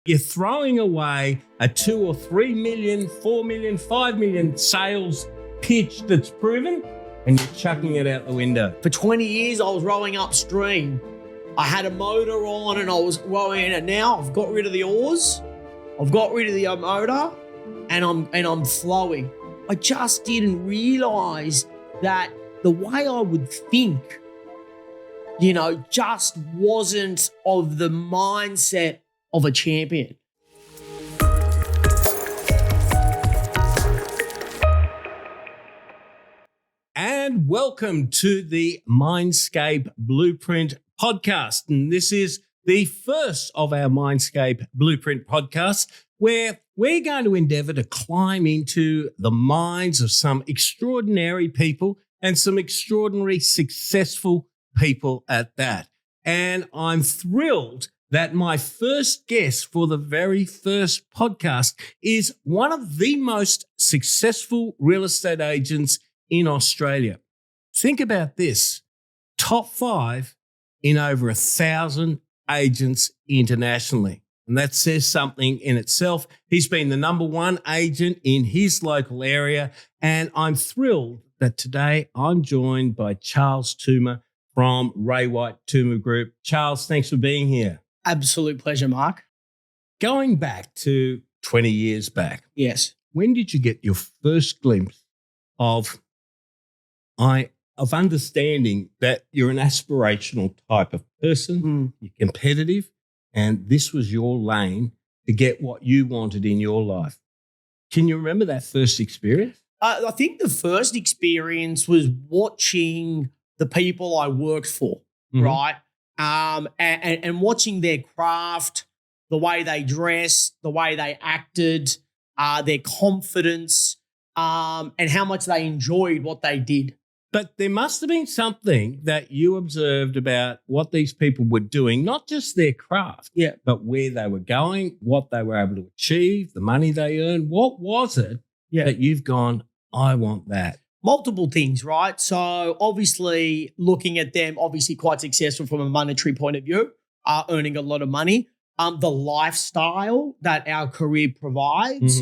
You're throwing away a 2 or 3 million, 4 million, 5 million sales pitch that's proven, and you're chucking it out the window. For 20 years, I was rowing upstream. I had a motor on and I was rowing in it. Now I've got rid of the oars, I've got rid of the motor, and I'm flowing. I just didn't realize that the way I would think, just wasn't of the mindset of a champion. And welcome to the MindScape Blueprint Podcast. And this is the first of our MindScape Blueprint Podcast, where we're going to endeavor to climb into the minds of some extraordinary people and some extraordinary successful people at that. And I'm thrilled that my first guest for the very first podcast is one of the most successful real estate agents in Australia. Think about this, top 5 in over 1,000 agents internationally. And that says something in itself. He's been the number 1 agent in his local area. And I'm thrilled that today I'm joined by Charles Toomer from Ray White Touma Group. Charles, thanks for being here. Absolute pleasure, Mark. Going back to 20 years back. Yes. When did you get your first glimpse of understanding that you're an aspirational type of person, you're competitive, and this was your lane to get what you wanted in your life? Can you remember that first experience? I think the first experience was watching the people I worked for, right? And watching their craft, the way they dressed, the way they acted, their confidence, and how much they enjoyed what they did. But there must have been something that you observed about what these people were doing, not just their craft, but where they were going, what they were able to achieve, the money they earned. What was it that you've gone, I want that? Multiple things, right? So obviously looking at them, obviously quite successful from a monetary point of view, earning a lot of money. The lifestyle that our career provides,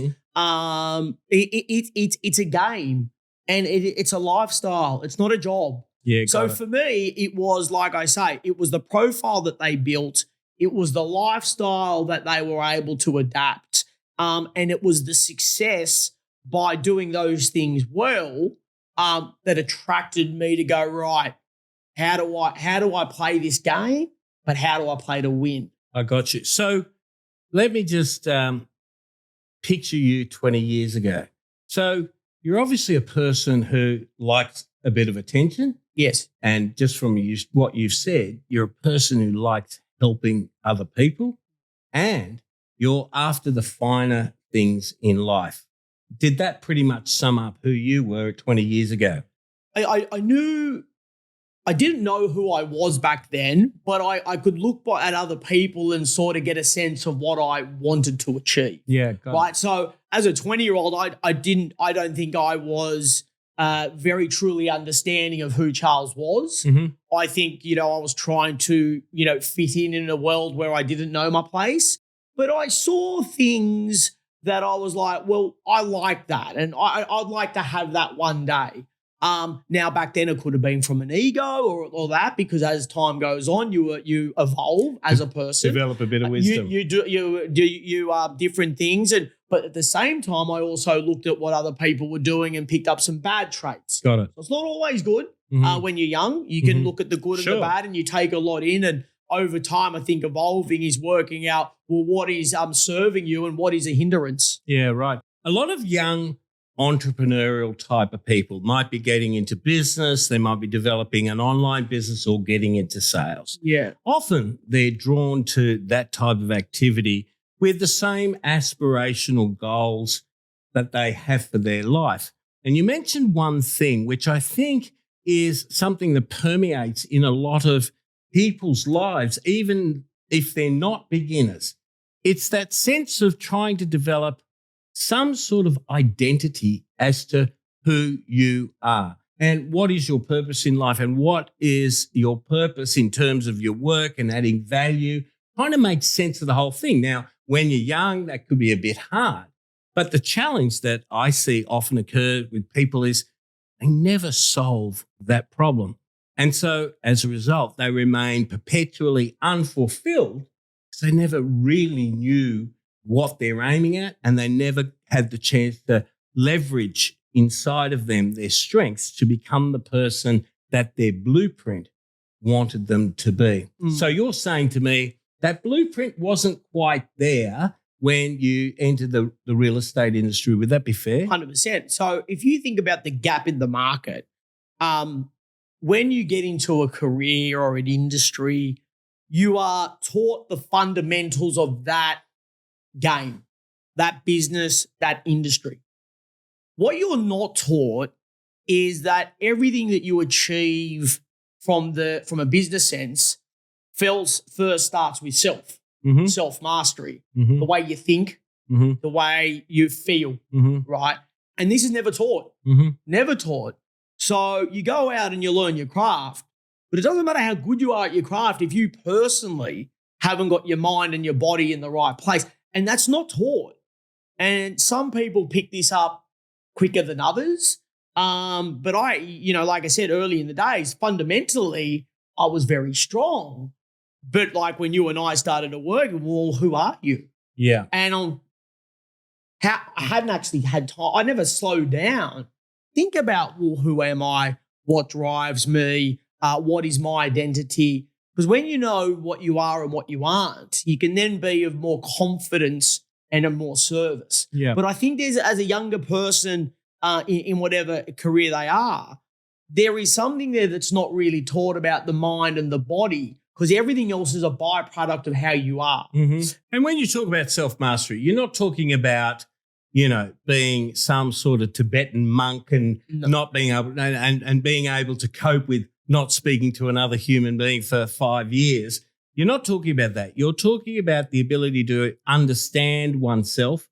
it's a game and it's a lifestyle. It's not a job. Yeah. So for me, it was, like I say, it was the profile that they built. It was the lifestyle that they were able to adapt. And it was the success by doing those things well that attracted me to go, right, how do I play this game, but how do I play to win? I got you. So let me just picture you 20 years ago. So you're obviously a person who likes a bit of attention. Yes. And just from what you've said, you're a person who likes helping other people and you're after the finer things in life. Did that pretty much sum up who you were 20 years ago? I didn't know who I was back then, but I could look at other people and sort of get a sense of what I wanted to achieve. Yeah. Right. So as a 20-year-old, I don't think I was very truly understanding of who Charles was. I think, I was trying to, fit in a world where I didn't know my place, but I saw things that I was like, well, I like that. And I'd like to have that one day. Now back then it could have been from an ego or that, because as time goes on, you evolve as a person. Develop a bit of wisdom. You do different things. But at the same time, I also looked at what other people were doing and picked up some bad traits. Got it. So it's not always good when you're young. You can look at the good and the bad and you take a lot in, and over time, I think evolving is working out, well, what is serving you and what is a hindrance. Yeah, right. A lot of young entrepreneurial type of people might be getting into business. They might be developing an online business or getting into sales. Yeah. Often they're drawn to that type of activity with the same aspirational goals that they have for their life. And you mentioned one thing, which I think is something that permeates in a lot of people's lives, even if they're not beginners. It's that sense of trying to develop some sort of identity as to who you are and what is your purpose in life and what is your purpose in terms of your work and adding value, trying to make sense of the whole thing. Now, when you're young, that could be a bit hard. But the challenge that I see often occur with people is they never solve that problem. And so as a result, they remain perpetually unfulfilled because they never really knew what they're aiming at, and they never had the chance to leverage inside of them their strengths to become the person that their blueprint wanted them to be. So you're saying to me that blueprint wasn't quite there when you entered the real estate industry. Would that be fair? 100%. So if you think about the gap in the market, when you get into a career or an industry, you are taught the fundamentals of that game, that business, that industry. What you're not taught is that everything that you achieve from a business sense first starts with self-mastery, the way you think, the way you feel, right? And this is never taught, never taught. So you go out and you learn your craft, but it doesn't matter how good you are at your craft if you personally haven't got your mind and your body in the right place. And that's not taught. And some people pick this up quicker than others. But I, like I said early in the days, fundamentally, I was very strong. But like when you and I started to work, well, who are you? Yeah. And I hadn't actually had time. I never slowed down. Think about, well, who am I? What drives me? What is my identity? Because when you know what you are and what you aren't, you can then be of more confidence and of more service. Yeah. But I think as a younger person in whatever career they are, there is something there that's not really taught about the mind and the body, because everything else is a byproduct of how you are. And when you talk about self-mastery, you're not talking about, being some sort of Tibetan monk and not being able and being able to cope with not speaking to another human being for 5 years. You're not talking about that. You're talking about the ability to understand oneself,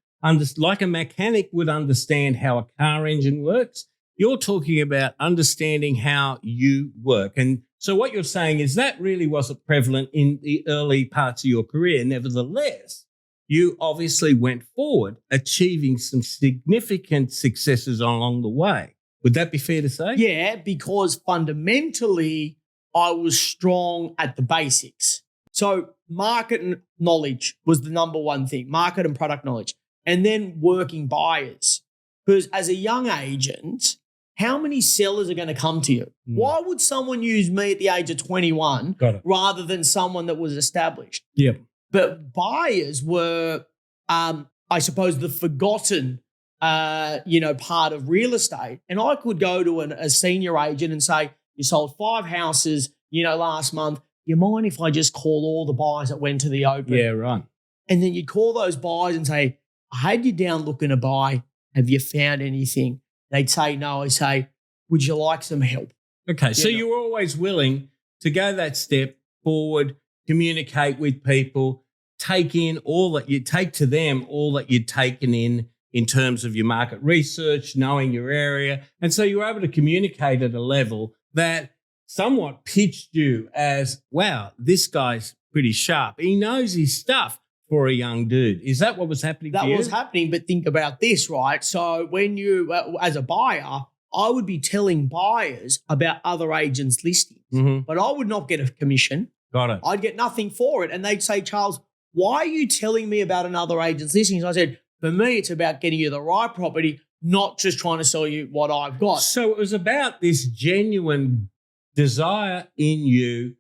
like a mechanic would understand how a car engine works. You're talking about understanding how you work. And so what you're saying is that really wasn't prevalent in the early parts of your career. Nevertheless, you obviously went forward, achieving some significant successes along the way. Would that be fair to say? Yeah, because fundamentally, I was strong at the basics. So market knowledge was the number one thing, market and product knowledge, and then working buyers. Because as a young agent, how many sellers are going to come to you? Why would someone use me at the age of 21 rather than someone that was established? Yep. But buyers were, I suppose, the forgotten part of real estate. And I could go to a senior agent and say, you sold 5 houses, last month. You mind if I just call all the buyers that went to the open? Yeah, right. And then you'd call those buyers and say, I had you down looking to buy. Have you found anything? They'd say no. I say, would you like some help? Okay, so you were always willing to go that step forward, communicate with people, take to them all that you'd taken in terms of your market research, knowing your area. And so you were able to communicate at a level that somewhat pitched you as, wow, this guy's pretty sharp. He knows his stuff for a young dude. Is that what was happening to you? That was happening, but think about this, right? So when you, as a buyer, I would be telling buyers about other agents' listings, but I would not get a commission. Got it. I'd get nothing for it. And they'd say, Charles, why are you telling me about another agent's listings? I said, for me, it's about getting you the right property, not just trying to sell you what I've got. So it was about this genuine desire in you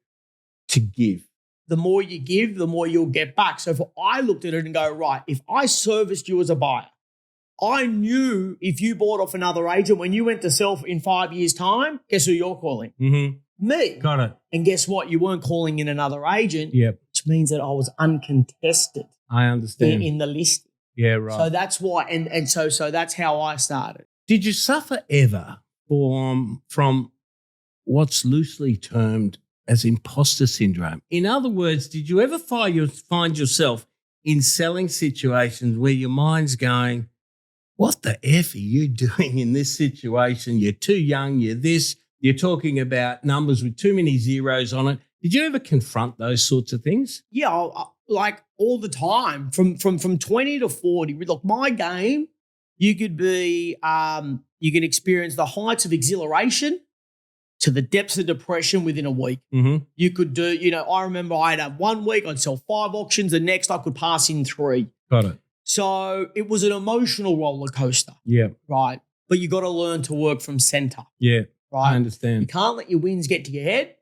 to give. The more you give, the more you'll get back. So if I looked at it and go, right, if I serviced you as a buyer, I knew if you bought off another agent, when you went to sell in 5 years' time, guess who you're calling? Me. Got it. And guess what? You weren't calling in another agent, which means that I was uncontested. I understand. In the listing. Yeah, right. So that's why, and so that's how I started. Did you suffer ever from what's loosely termed as imposter syndrome? In other words, did you ever find yourself in selling situations where your mind's going, what the F are you doing in this situation? You're too young, you're talking about numbers with too many zeros on it. Did you ever confront those sorts of things? Yeah, like all the time from 20 to 40. Look, my game, you could experience the heights of exhilaration to the depths of depression within a week. Mm-hmm. You could do, I remember I'd have 1 week, I'd sell 5 auctions. The next I could pass in 3. Got it. So it was an emotional roller coaster. Yeah. Right. But you got to learn to work from center. Yeah. Right. I understand. You can't let your wins get to your head.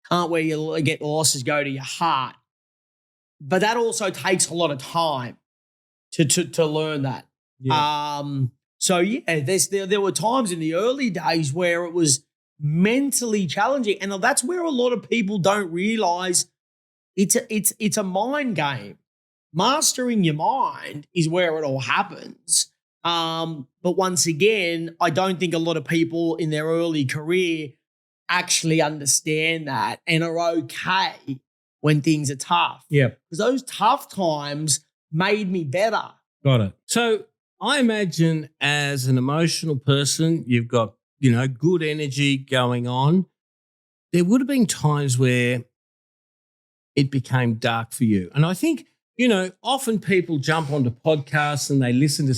Can't where you get losses go to your heart. But that also takes a lot of time to learn that. Yeah. There were times in the early days where it was mentally challenging, and that's where a lot of people don't realize it's a mind game. Mastering your mind is where it all happens. But once again, I don't think a lot of people in their early career actually understand that and are okay when things are tough. Yeah. Because those tough times made me better. Got it. So I imagine as an emotional person, you've got, good energy going on. There would have been times where it became dark for you. And I think, often people jump onto podcasts and they listen to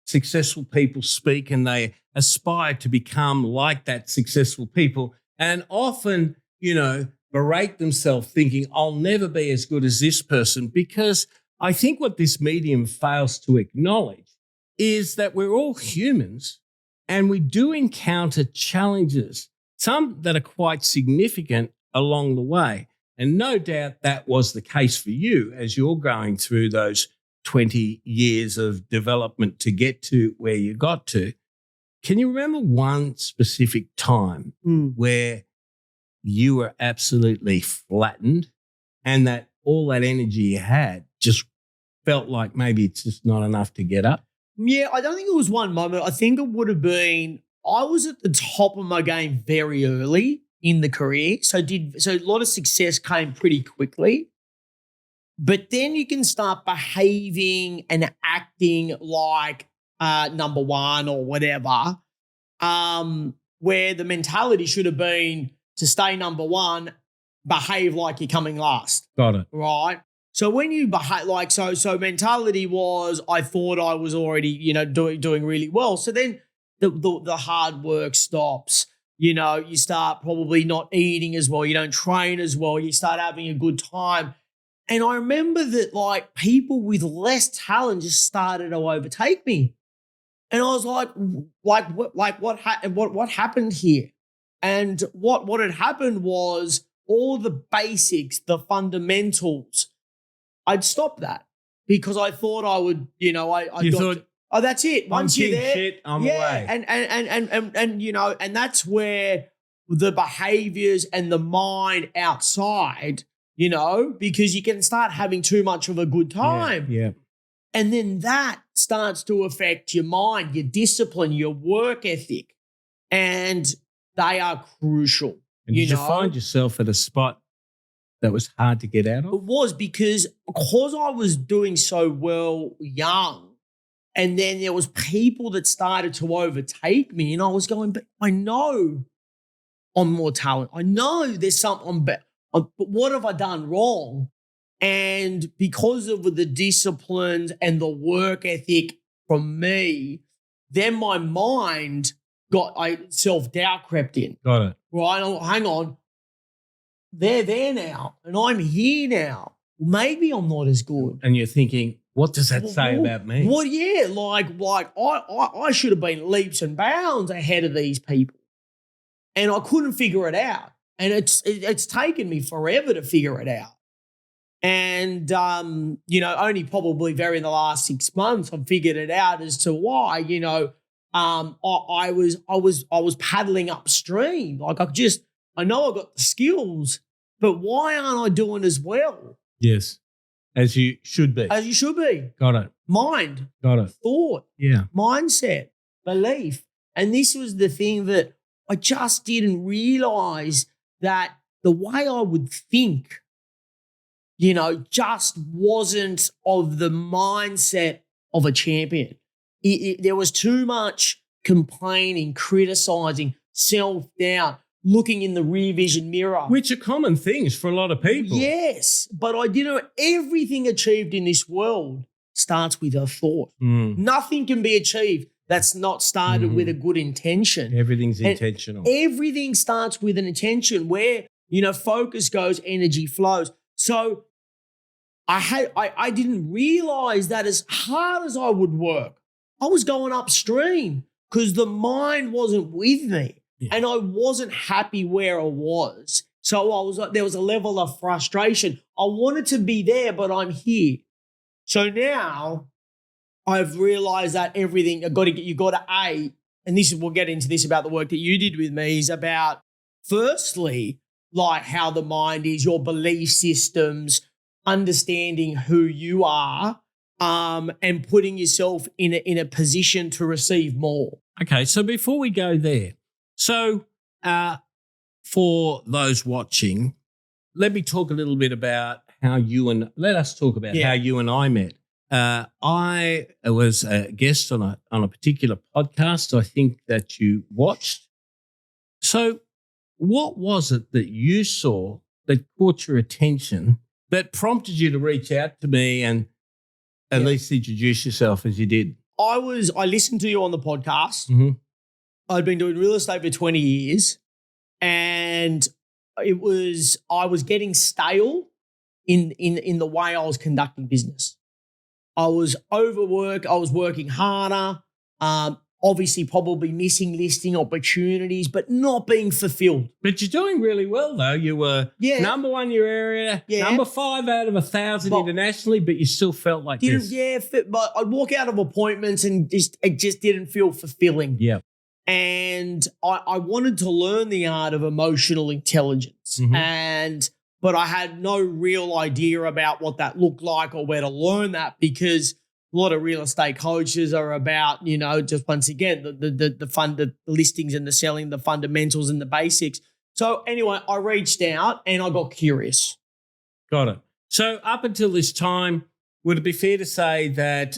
successful people speak and they aspire to become like that successful people, and often, berate themselves thinking, I'll never be as good as this person, because I think what this medium fails to acknowledge is that we're all humans and we do encounter challenges, some that are quite significant along the way. And no doubt that was the case for you as you're going through those 20 years of development to get to where you got to. Can you remember one specific time where you were absolutely flattened and that all that energy you had just felt like maybe it's just not enough to get up? Yeah, I don't think it was one moment. I think it would have been, I was at the top of my game very early in the career. So a lot of success came pretty quickly. But then you can start behaving and acting like number one or whatever, where the mentality should have been to stay number one, behave like you're coming last. Got it. Right? So when you behave like so mentality was, I thought I was already, doing really well. So then the hard work stops. You start probably not eating as well. You don't train as well. You start having a good time. And I remember that people with less talent just started to overtake me. And I was what happened here? And what had happened was all the basics, the fundamentals, I'd stop that because I thought I would, oh, that's it. Once you're there, shit, I'm away. And that's where the behaviors and the mind outside, because you can start having too much of a good time. Yeah. And then that starts to affect your mind, your discipline, your work ethic. And they are crucial. And did you find yourself at a spot that was hard to get out of? It was because I was doing so well young, and then there was people that started to overtake me, and I was going, but I know I'm more talented. I know there's something better. But what have I done wrong? And because of the disciplines and the work ethic from me, then my mind self-doubt crept in. Got it. Right? Hang on. They're there now, and I'm here now. Maybe I'm not as good. And you're thinking, what does that say about me? Well, yeah, I should have been leaps and bounds ahead of these people, and I couldn't figure it out. And it's taken me forever to figure it out. And only probably in the last 6 months I've figured it out as to why. I was paddling upstream. I know I got the skills, but why aren't I doing as well? Yes, as you should be. As you should be. Got it. Mind. Got it. Thought. Yeah. Mindset. Belief. And this was the thing that I just didn't realize, that the way I would think, just wasn't of the mindset of a champion. There was too much complaining, criticizing, self-doubt, looking in the rear vision mirror. Which are common things for a lot of people. Yes, but I didn't know everything achieved in this world starts with a thought. Nothing can be achieved that's not started with a good intention. Everything's intentional. Everything starts with an intention where, focus goes, energy flows. So I didn't realize that as hard as I would work, I was going upstream because the mind wasn't with me and I wasn't happy where I was. So there was a level of frustration. I wanted to be there, but I'm here. So now I've realized that everything you got to and we'll get into this about the work that you did with me, is about firstly, like how the mind is, your belief systems, understanding who you are, and putting yourself in a position to receive more. Okay, so before we go there, for those watching, let me talk a little bit about how you and I met. I was a guest on a particular podcast, I think, that you watched. So what was it that you saw that caught your attention that prompted you to reach out to me and at least introduce yourself as you did? I listened to you on the podcast. I'd been doing real estate for 20 years and I was getting stale in the way I was conducting business. I was overworked. I was working harder. Obviously, probably missing listing opportunities, but not being fulfilled. But you're doing really well, though. You were number one in your area, number 5 out of 1,000 internationally, but you still felt like this. Yeah, but I'd walk out of appointments and it just didn't feel fulfilling. Yeah. And I wanted to learn the art of emotional intelligence, but I had no real idea about what that looked like or where to learn that, because a lot of real estate coaches are about, just once again, the listings and the selling, the fundamentals and the basics. So anyway, I reached out and I got curious. Got it. So up until this time, would it be fair to say that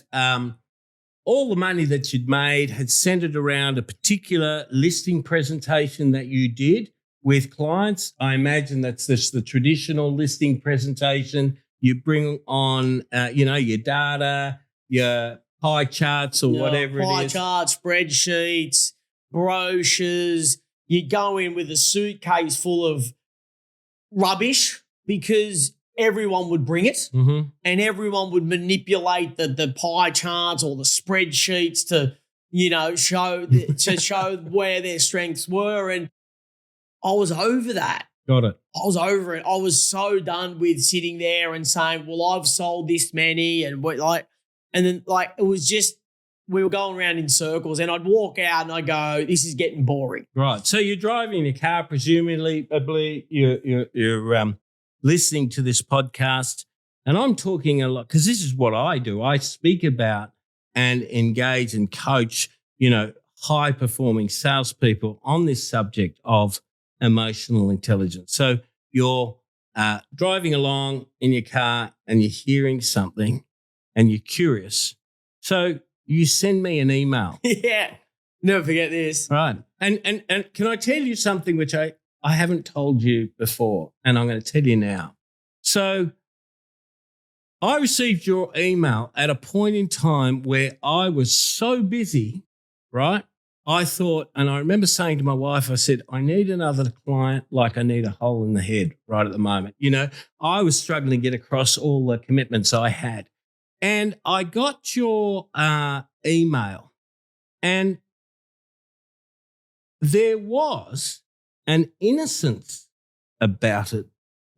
all the money that you'd made had centered around a particular listing presentation that you did with clients? I imagine that's just the traditional listing presentation. You bring on, your data, your pie charts or whatever it is. Pie charts, spreadsheets, brochures. You go in with a suitcase full of rubbish because everyone would bring it and everyone would manipulate the pie charts or the spreadsheets to, show where their strengths were. And I was over that. Got it. I was over it. I was so done with sitting there and saying, well, I've sold this many and then it was just, we were going around in circles and I'd walk out and I'd go, this is getting boring. Right. So you're driving your car, presumably you're listening to this podcast, and I'm talking a lot because this is what I do. I speak about and engage and coach, high-performing salespeople on this subject of emotional intelligence. So you're driving along in your car and you're hearing something and you're curious. So you send me an email. Yeah. Never forget this. Right. And can I tell you something which I haven't told you before, and I'm going to tell you now. So I received your email at a point in time where I was so busy, right? I thought, and I remember saying to my wife, I said, I need another client like I need a hole in the head right at the moment. I was struggling to get across all the commitments I had. And I got your email, and there was an innocence about it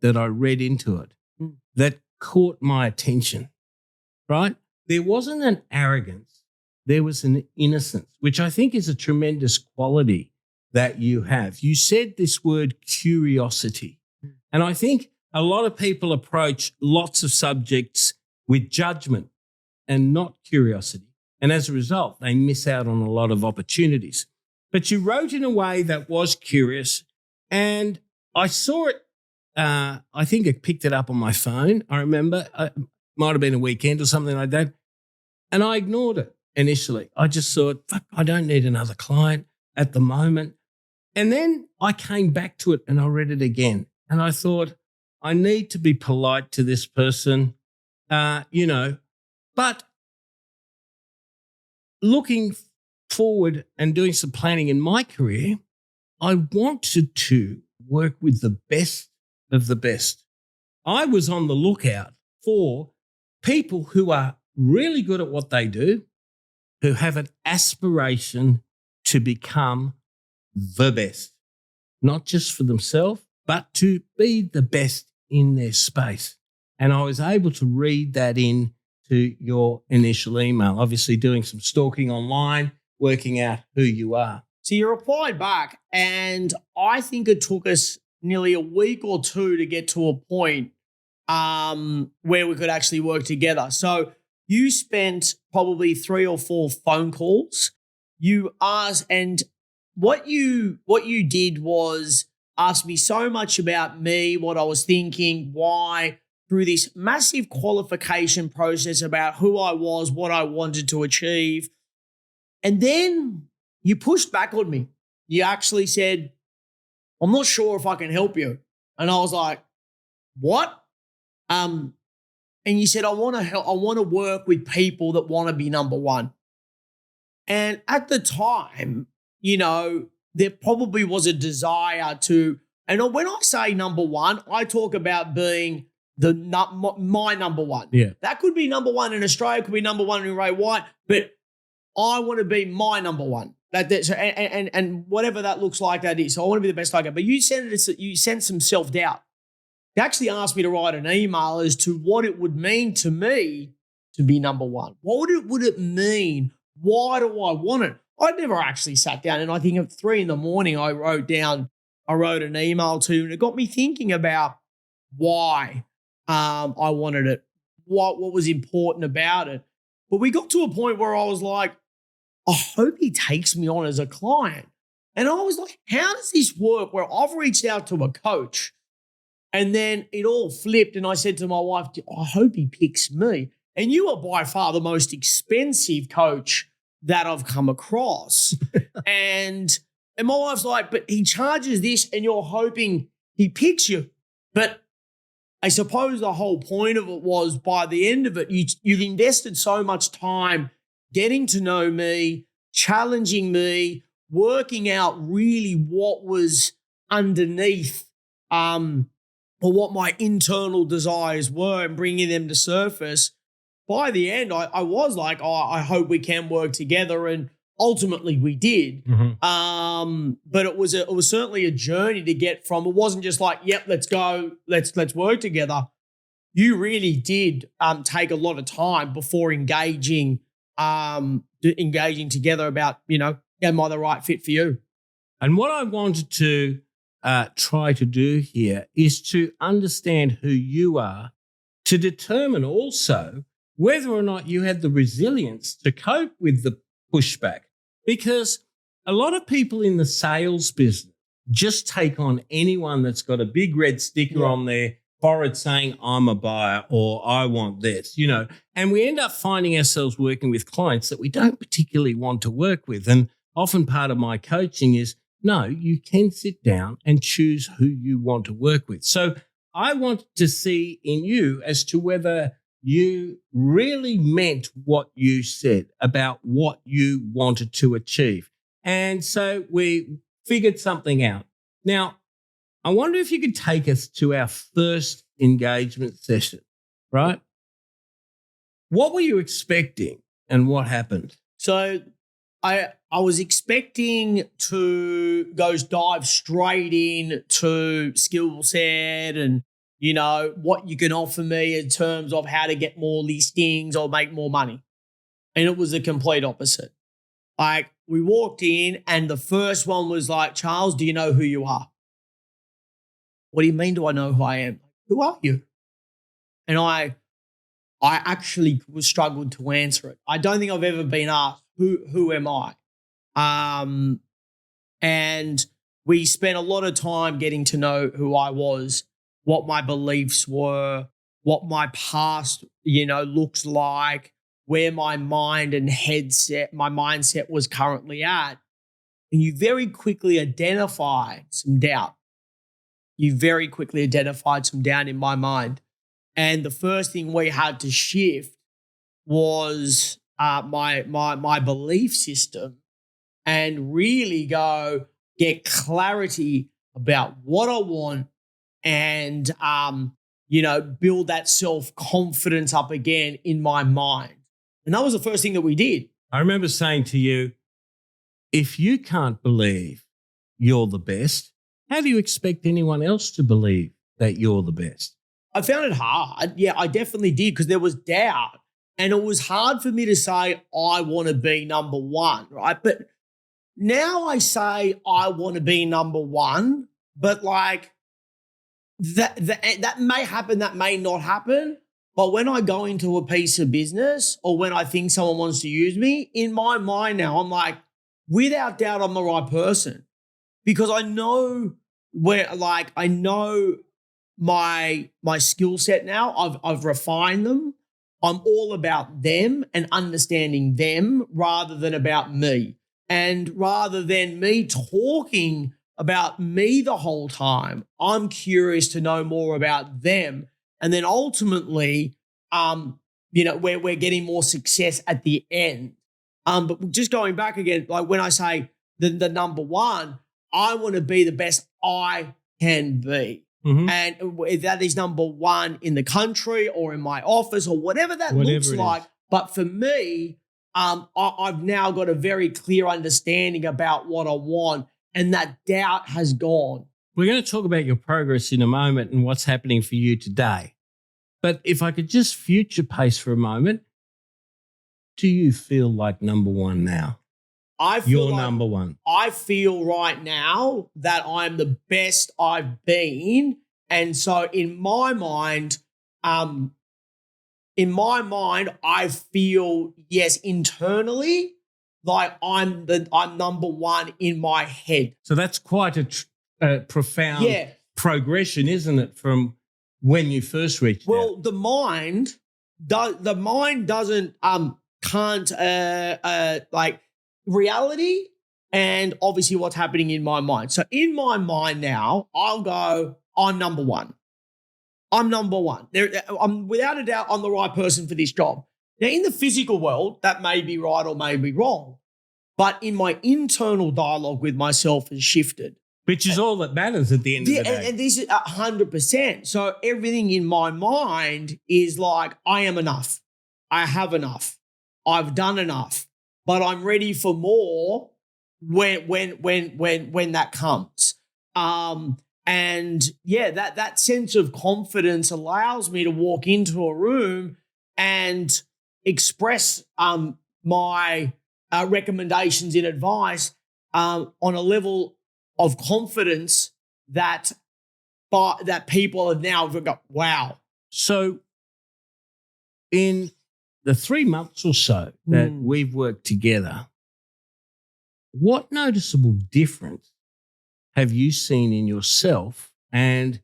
that I read into it that caught my attention, right? There wasn't an arrogance. There was an innocence, which I think is a tremendous quality that you have. You said this word curiosity. And I think a lot of people approach lots of subjects with judgment and not curiosity. And as a result, they miss out on a lot of opportunities. But you wrote in a way that was curious, and I saw it. I think I picked it up on my phone. I remember it might have been a weekend or something like that. And I ignored it initially. I just thought, fuck, I don't need another client at the moment. And then I came back to it and I read it again. And I thought, I need to be polite to this person, but looking forward and doing some planning in my career, I wanted to work with the best of the best. I was on the lookout for people who are really good at what they do, who have an aspiration to become the best, not just for themselves, but to be the best in their space. And I was able to read that into your initial email, obviously doing some stalking online, working out who you are. So you replied back, and I think it took us nearly a week or two to get to a point where we could actually work together. So you spent probably 3 or 4 phone calls. You asked, and what you did was ask me so much about me, what I was thinking, why, through this massive qualification process about who I was, what I wanted to achieve. And then you pushed back on me. You actually said, I'm not sure if I can help you. And I was like, what? And you said, I want to work with people that want to be number one. And at the time, there probably was a desire to, and when I say number one, I talk about being my number one. Yeah. That could be number one in Australia, could be number one in Ray White, but I want to be my number one. And whatever that looks like, that is. So I want to be the best I can. But you sent some self-doubt. You actually asked me to write an email as to what it would mean to me to be number one. What would it mean? Why do I want it? I'd never actually sat down, and I think at 3 a.m, I wrote an email to you, and it got me thinking about why I wanted it, what was important about it. But we got to a point where I was like, I hope he takes me on as a client. And I was like, how does this work where I've reached out to a coach and then it all flipped, and I said to my wife, I hope he picks me. And you are by far the most expensive coach that I've come across. and my wife's like, but he charges this and you're hoping he picks you. But I suppose the whole point of it was, by the end of it, you've invested so much time getting to know me, challenging me, working out really what was underneath or what my internal desires were and bringing them to surface. By the end, I was like, I hope we can work together, and ultimately we did. Mm-hmm. But it was certainly a journey to get from. It wasn't just like, yep, let's go, let's work together. You really did take a lot of time before engaging together about, am I the right fit for you? And what I wanted to try to do here is to understand who you are, to determine also whether or not you had the resilience to cope with the pushback. Because a lot of people in the sales business just take on anyone that's got a big red sticker on their forehead saying, I'm a buyer, or I want this, and we end up finding ourselves working with clients that we don't particularly want to work with. And often part of my coaching is, no, you can sit down and choose who you want to work with. So I want to see in you as to whether you really meant what you said about what you wanted to achieve. And so we figured something out. Now, I wonder if you could take us to our first engagement session, right? What were you expecting and what happened? So I was expecting to dive straight in to skill set and, what you can offer me in terms of how to get more listings or make more money. And it was the complete opposite. Like, we walked in and the first one was like, Charles, do you know who you are? What do you mean, do I know who I am? Who are you? And I actually struggled to answer it. I don't think I've ever been asked, who am I? And we spent a lot of time getting to know who I was, what my beliefs were, what my past, looks like, where my mind and my mindset was currently at. and you very quickly identify some doubt. You very quickly identified some doubt in my mind. And the first thing we had to shift was my belief system and really get clarity about what I want and, build that self-confidence up again in my mind. And that was the first thing that we did. I remember saying to you, if you can't believe you're the best, how do you expect anyone else to believe that you're the best? I found it hard. Yeah, I definitely did because there was doubt. And it was hard for me to say, I want to be number one, right? But now I say I want to be number one, but like that may happen, that may not happen. But when I go into a piece of business or when I think someone wants to use me, in my mind now, I'm like, without doubt, I'm the right person. Because I know my skill set now. I've refined them. I'm all about them and understanding them rather than about me. And rather than me talking about me the whole time, I'm curious to know more about them. And then ultimately, we're getting more success at the end. But just going back again, like when I say the number one, I want to be the best I can be. Mm-hmm. And if that is number one in the country or in my office or whatever looks like. But for me, I've now got a very clear understanding about what I want, and that doubt has gone. We're going to talk about your progress in a moment and what's happening for you today. But if I could just future pace for a moment, do you feel like number one now? You're number one. I feel right now that I'm the best I've been. And so in my mind, I feel, yes, internally, like I'm number one in my head. So that's quite a profound progression, isn't it, from when you first reached Well, the mind doesn't can't reality and obviously what's happening in my mind. So in my mind now, I'll go, I'm number one. I'm number one. I'm without a doubt, I'm the right person for this job. Now, in the physical world, that may be right or may be wrong, but in my internal dialogue with myself has shifted. Which is all that matters at the end of the day. And this is 100%. So everything in my mind is like, I am enough. I have enough. I've done enough. But I'm ready for more when that comes. That sense of confidence allows me to walk into a room and express my recommendations and advice on a level of confidence that people have now got, wow. So in the 3 months or so that we've worked together, what noticeable difference have you seen in yourself and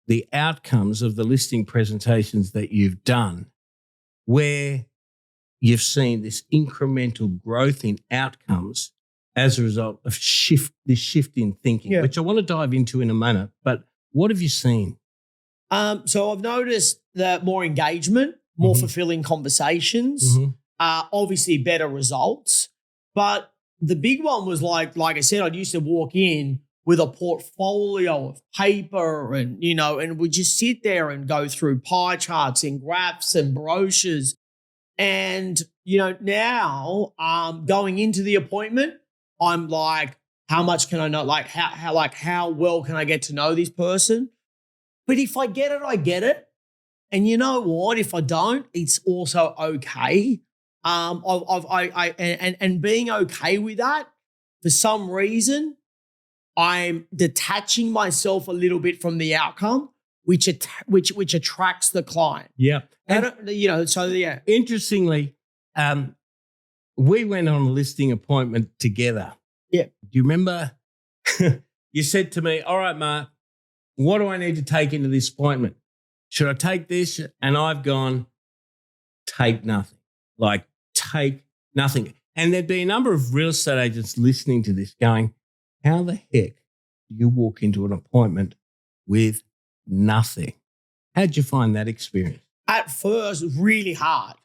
the outcomes of the listing presentations that you've done where you've seen this incremental growth in outcomes as a result of this shift in thinking, which I want to dive into in a minute, but what have you seen? So I've noticed that more engagement, more fulfilling conversations, obviously better results. But the big one was like I said, I used to walk in with a portfolio of paper and we just sit there and go through pie charts and graphs and brochures. And, now going into the appointment, I'm like, how much can I know? Like how well can I get to know this person? But if I get it, I get it. And you know what? If I don't, it's also okay. And being okay with that, for some reason, I'm detaching myself a little bit from the outcome, which attracts the client. Yeah, Interestingly, we went on a listing appointment together. Yeah. Do you remember? You said to me, "All right, Mark, what do I need to take into this appointment? Should I take this?" And I've gone, take nothing. Like, take nothing. And there'd be a number of real estate agents listening to this going, how the heck do you walk into an appointment with nothing? How'd you find that experience? At first, really hard.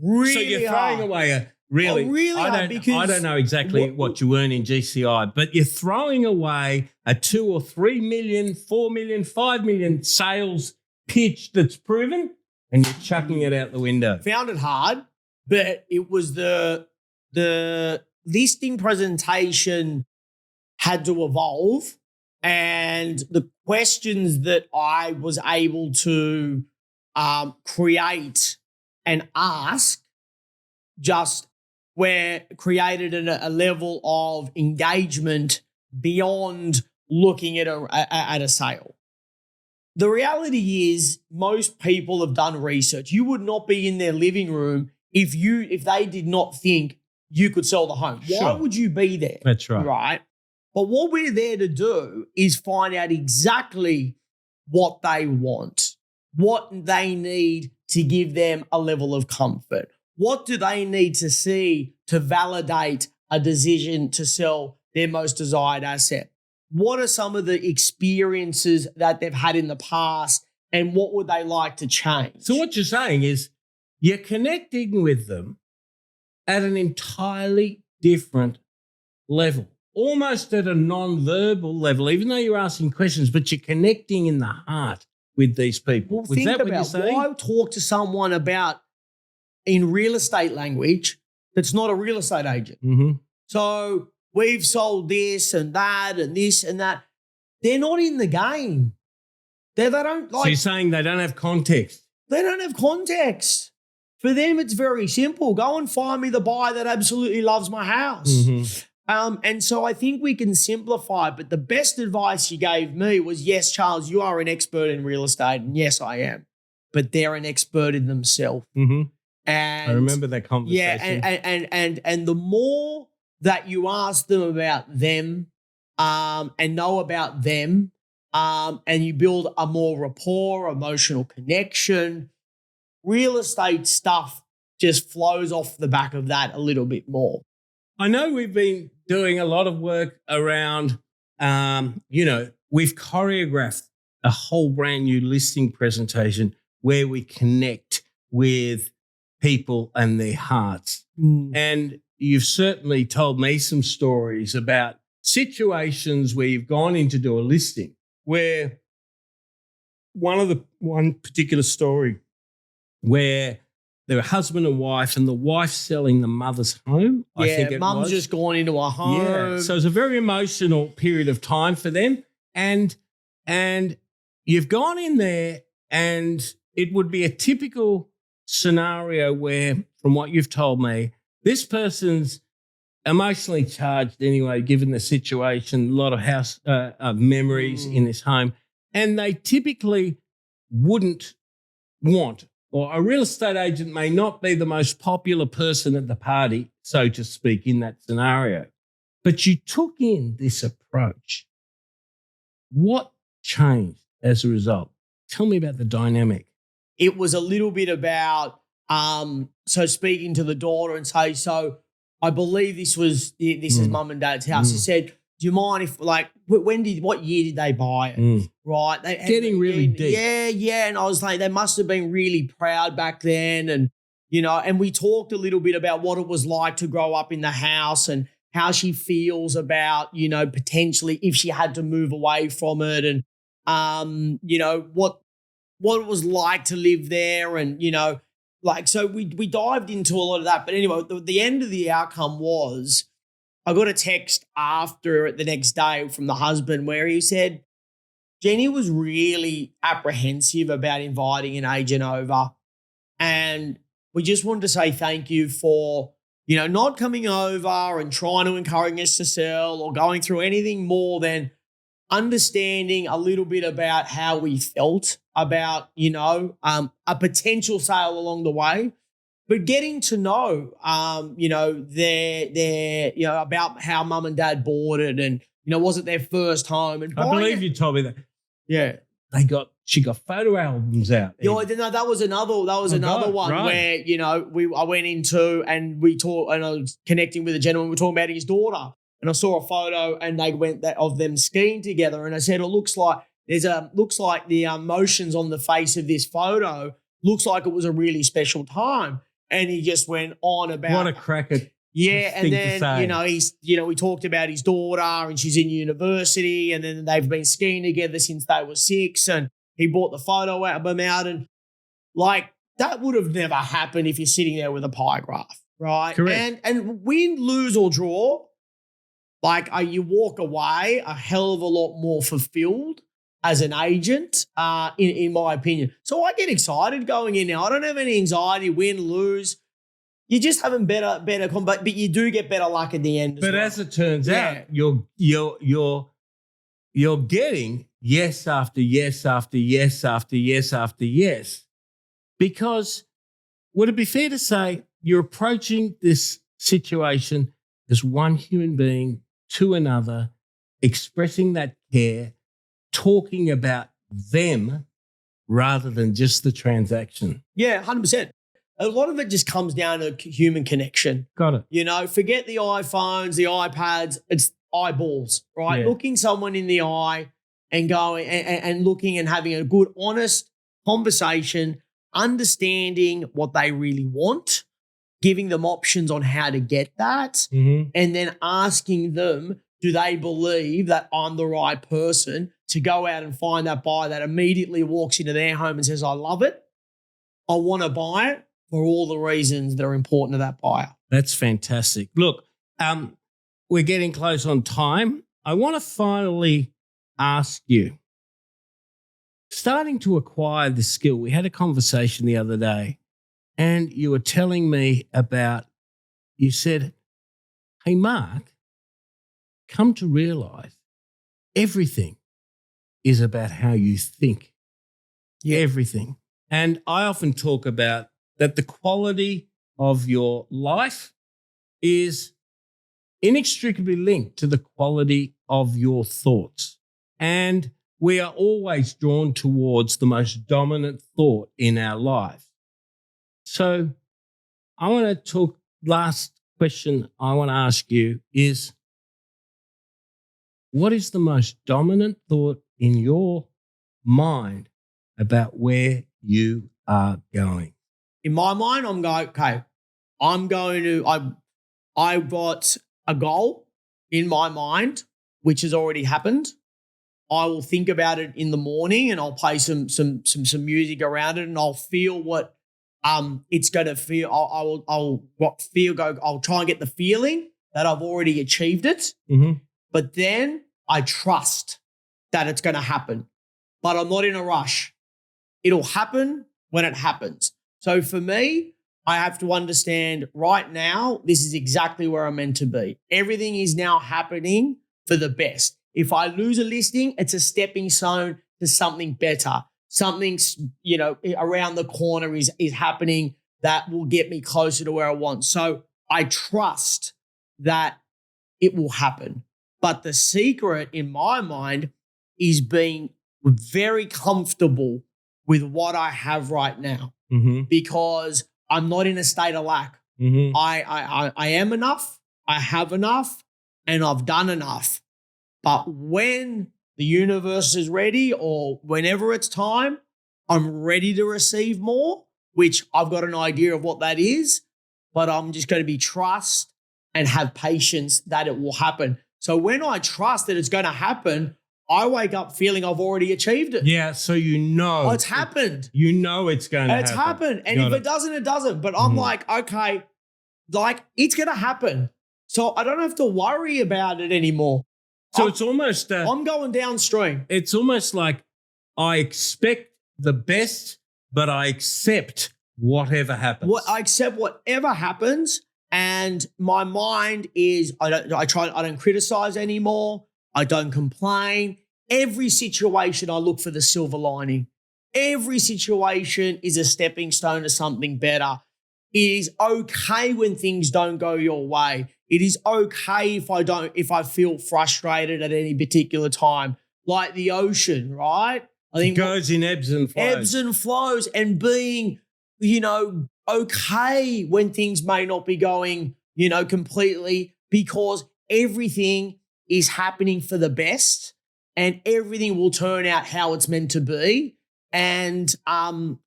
Really so you're hard. throwing away a really, I don't know exactly what you earn in GCI, but you're throwing away a 2 or 3 million, 4 million, 5 million sales pitch that's proven, and you're chucking it out the window. Found it hard, but it was the listing presentation had to evolve, and the questions that I was able to create and ask just created a level of engagement beyond looking at a sale. The reality is most people have done research. You would not be in their living room if they did not think you could sell the home. Sure. Why would you be there? That's right. Right? But what we're there to do is find out exactly what they want, what they need to give them a level of comfort. What do they need to see to validate a decision to sell their most desired asset? What are some of the experiences that they've had in the past, and what would they like to change? So what you're saying is you're connecting with them at an entirely different level, almost at a non-verbal level, even though you're asking questions, but you're connecting in the heart with these people. Well, think about why talk to someone about in real estate language that's not a real estate agent. Mm-hmm. So we've sold this and that and this and that. They're not in the game. They don't like. So you're saying they don't have context? They don't have context. For them, it's very simple. Go and find me the buyer that absolutely loves my house. Mm-hmm. And so I think we can simplify, but the best advice you gave me was, yes, Charles, you are an expert in real estate. And yes, I am. But they're an expert in themselves. Mm-hmm. And I remember that conversation. Yeah, and the more that you ask them about them and know about them and you build a more rapport, emotional connection, real estate stuff just flows off the back of that a little bit more. I know we've been doing a lot of work around, we've choreographed a whole brand new listing presentation where we connect with people and their hearts. Mm. And you've certainly told me some stories about situations where you've gone in to do a listing where one particular story where they were husband and wife, and the wife selling the mother's home. I think it mum's just gone into a home. Yeah, so it's a very emotional period of time for them. And you've gone in there, and it would be a typical scenario where, from what you've told me, this person's emotionally charged anyway, given the situation, a lot of house memories in this home, and they typically wouldn't want, or a real estate agent may not be the most popular person at the party, so to speak, in that scenario. But you took in this approach. What changed as a result? Tell me about the dynamic. It was a little bit about, speaking to the daughter and say, so I believe this is mum and dad's house. He said, do you mind if, what year did they buy it? Right. Getting really deep. Yeah. And I was like, they must have been really proud back then. And, and we talked a little bit about what it was like to grow up in the house and how she feels about, potentially if she had to move away from it and, what it was like to live there. And, so we dived into a lot of that. But anyway, the end of the outcome was I got a text after the next day from the husband where he said, Jenny was really apprehensive about inviting an agent over. And we just wanted to say thank you for, not coming over and trying to encourage us to sell or going through anything more than understanding a little bit about how we felt about, a potential sale along the way, but getting to know, about how mum and dad bought it and, was it their first home? And I believe you told me that. Yeah. she got photo albums out. Yeah, no, that was another one right. where, you know, I went into and we talked, and I was connecting with a gentleman. We were talking about his daughter, and I saw a photo and they went of them skiing together. And I said, it looks like the emotions on the face of this photo looks like it was a really special time. And he just went on about what a cracker. Yeah, and then, we talked about his daughter and she's in university, and then they've been skiing together since they were 6, and he brought the photo album out, and like that would have never happened if you're sitting there with a pie graph, right? Correct. And win, lose or draw, like you walk away a hell of a lot more fulfilled as an agent, in my opinion. So I get excited going in now. I don't have any anxiety, win, lose. You just having better but you do get better luck at the end. As it turns out, you're getting yes after yes after yes after yes after yes, because would it be fair to say you're approaching this situation as one human being to another, expressing that care, talking about them rather than just the transaction? Yeah, 100%. A lot of it just comes down to human connection. Got it. You know, forget the iPhones, the iPads, it's eyeballs, right? Yeah. Looking someone in the eye and going and looking and having a good, honest conversation, understanding what they really want, giving them options on how to get that, and then asking them, do they believe that I'm the right person to go out and find that buyer that immediately walks into their home and says, I love it, I want to buy it, for all the reasons that are important to that buyer. That's fantastic. Look, we're getting close on time. I want to finally ask you, starting to acquire the skill, we had a conversation the other day and you were telling me about, you said, hey, Mark, come to realize everything is about how you think. Yeah. Everything. And I often talk about that the quality of your life is inextricably linked to the quality of your thoughts. And we are always drawn towards the most dominant thought in our life. So I want to talk, last question I want to ask you is, what is the most dominant thought in your mind about where you are going? In my mind, I'm going, okay, I've got a goal in my mind, which has already happened. I will think about it in the morning and I'll play some music around it and I'll feel what it's going to feel. I'll try and get the feeling that I've already achieved it. But then I trust that it's going to happen, but I'm not in a rush. It'll happen when it happens. So for me, I have to understand right now, this is exactly where I'm meant to be. Everything is now happening for the best. If I lose a listing, it's a stepping stone to something better. Something, around the corner is happening that will get me closer to where I want. So I trust that it will happen. But the secret in my mind is being very comfortable with what I have right now, because I'm not in a state of lack. I am enough, I have enough, and I've done enough. But when the universe is ready or whenever it's time, I'm ready to receive more, which I've got an idea of what that is, but I'm just going to be trust and have patience that it will happen. So when I trust that it's going to happen, I wake up feeling I've already achieved it. Yeah, so it's happened. You know it's going to happen. It's happened. And if it doesn't, it doesn't. But I'm like, okay, like it's going to happen. So I don't have to worry about it anymore. So it's almost... I'm going downstream. It's almost like I expect the best, but I accept whatever happens. I accept whatever happens, and my mind is I don't criticize anymore. I don't complain. Every situation I look for the silver lining. Every situation is a stepping stone to something better. It is okay when things don't go your way. It is okay if I feel frustrated at any particular time. Like the ocean, right? I think it goes in ebbs and flows. Ebbs and flows, and being, okay when things may not be going, completely, because everything is happening for the best and everything will turn out how it's meant to be. And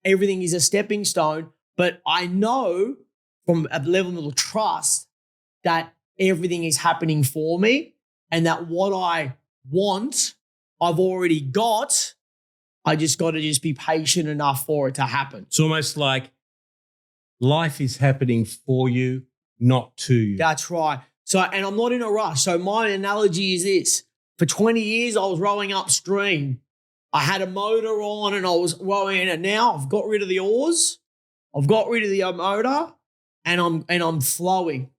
everything is a stepping stone. But I know from a level of trust that everything is happening for me and that what I want, I've already got. I just got to just be patient enough for it to happen. It's almost like life is happening for you, not to you. That's right. So, and I'm not in a rush. So my analogy is this. For 20 years, I was rowing upstream. I had a motor on and I was rowing, and now I've got rid of the oars. I've got rid of the motor, and I'm flowing,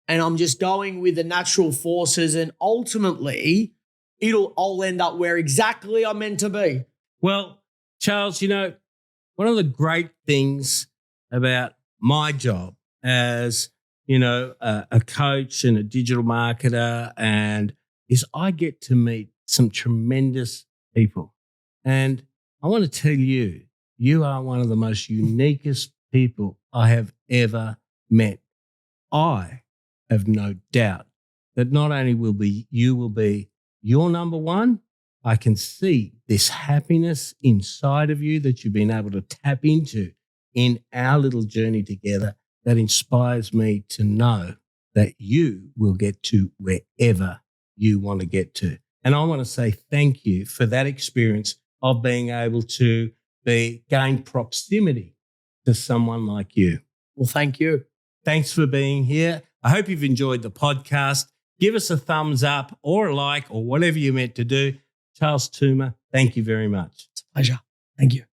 and I'm just going with the natural forces, and ultimately I'll end up where exactly I'm meant to be. Well, Charles, one of the great things about my job as, a coach and a digital marketer is I get to meet some tremendous people. And I want to tell you, you are one of the most uniquest people I have ever met. I have no doubt that not only will be your number one, I can see this happiness inside of you that you've been able to tap into in our little journey together that inspires me to know that you will get to wherever you want to get to. And I want to say thank you for that experience of being able to gain proximity to someone like you. Well, thank you. Thanks for being here. I hope you've enjoyed the podcast. Give us a thumbs up or a like or whatever you're meant to do. Charles Toomer, thank you very much. It's a pleasure. Thank you.